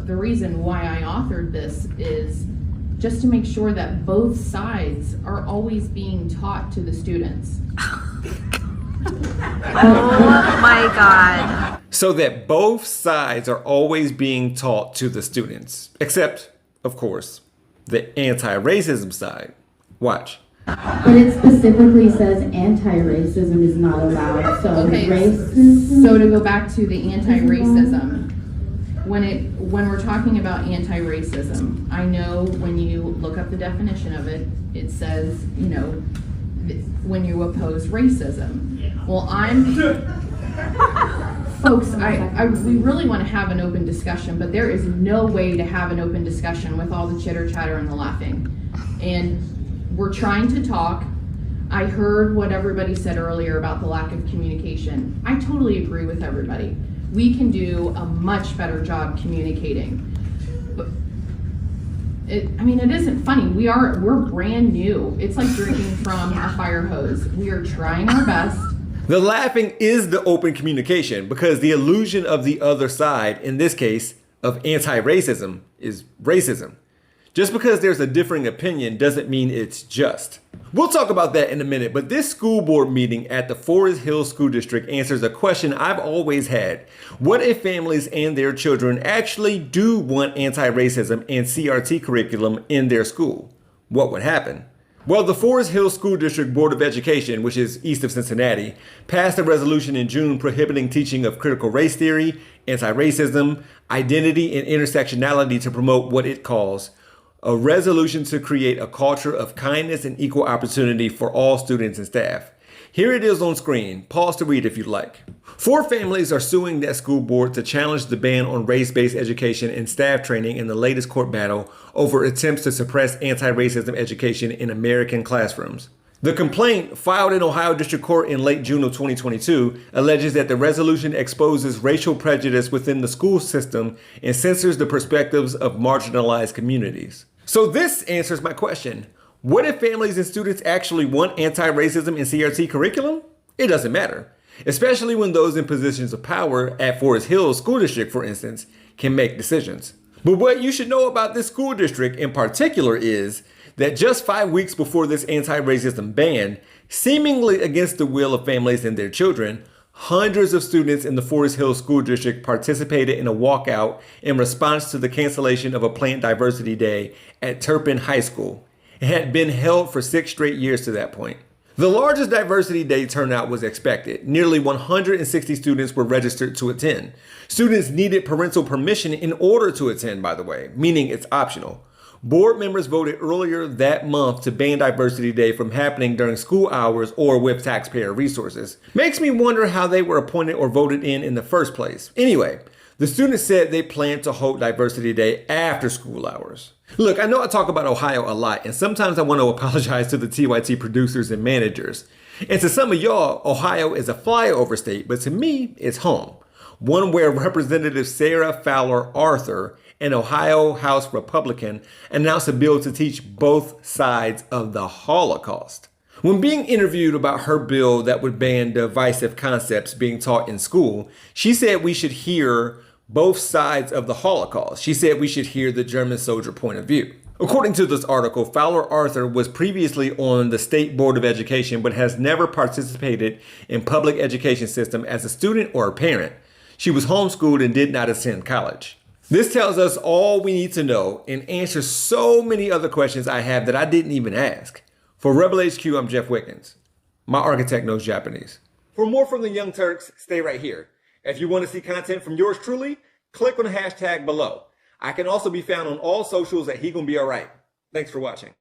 the reason why I authored this is just to make sure that both sides are always being taught to the students. Oh my God. So that both sides are always being taught to the students. Except, of course, the anti-racism side. Watch. But it specifically says anti-racism is not allowed. So Okay, racism. so to go back to the anti-racism, when we're talking about anti-racism, I know when you look up the definition of it, it says, you know, when you oppose racism. Well, folks, we really want to have an open discussion, but there is no way to have an open discussion with all the chitter chatter and the laughing. And we're trying to talk. I heard what everybody said earlier about the lack of communication. I totally agree with everybody. We can do a much better job communicating. But it isn't funny. We're brand new. It's like drinking from a fire hose. We are trying our best. The laughing is the open communication because the illusion of the other side, in this case, of anti-racism, is racism. Just because there's a differing opinion doesn't mean it's just. We'll talk about that in a minute, but this school board meeting at the Forest Hill School District answers a question I've always had. What if families and their children actually do want anti-racism and CRT curriculum in their school? What would happen? Well, the Forest Hill School District Board of Education, which is east of Cincinnati, passed a resolution in June prohibiting teaching of critical race theory, anti-racism, identity, and intersectionality to promote what it calls a resolution to create a culture of kindness and equal opportunity for all students and staff. Here it is on screen. Pause to read if you'd like. 4 families are suing that school board to challenge the ban on race-based education and staff training in the latest court battle over attempts to suppress anti-racism education in American classrooms. The complaint, filed in Ohio District Court in late June of 2022, alleges that the resolution exposes racial prejudice within the school system and censors the perspectives of marginalized communities. So this answers my question. What if families and students actually want anti-racism and CRT curriculum? It doesn't matter, especially when those in positions of power at Forest Hill School District, for instance, can make decisions. But what you should know about this school district in particular is that just 5 weeks before this anti-racism ban, seemingly against the will of families and their children, hundreds of students in the Forest Hill School District participated in a walkout in response to the cancellation of a planned diversity day at Turpin High School. It had been held for 6 straight years to that point. The largest diversity day turnout was expected. Nearly 160 students were registered to attend. Students needed parental permission in order to attend, by the way, meaning it's optional. Board members voted earlier that month to ban Diversity Day from happening during school hours or with taxpayer resources. Makes me wonder how they were appointed or voted in the first place. Anyway, the students said they planned to hold Diversity Day after school hours. Look, I know I talk about Ohio a lot, and sometimes I want to apologize to the TYT producers and managers. And to some of y'all, Ohio is a flyover state, but to me, it's home. One where Representative Sarah Fowler Arthur, an Ohio House Republican, announced a bill to teach both sides of the Holocaust. When being interviewed about her bill that would ban divisive concepts being taught in school, she said we should hear both sides of the Holocaust. She said we should hear the German soldier point of view. According to this article, Fowler Arthur was previously on the State Board of Education but has never participated in public education system as a student or a parent. She was homeschooled and did not attend college. This tells us all we need to know and answers so many other questions I have that I didn't even ask. For Rebel HQ, I'm Jeff Wiggins. My architect knows Japanese. For more from the Young Turks, stay right here. If you want to see content from yours truly, click on the hashtag below. I can also be found on all socials at He Gon' Be Alright. Thanks for watching.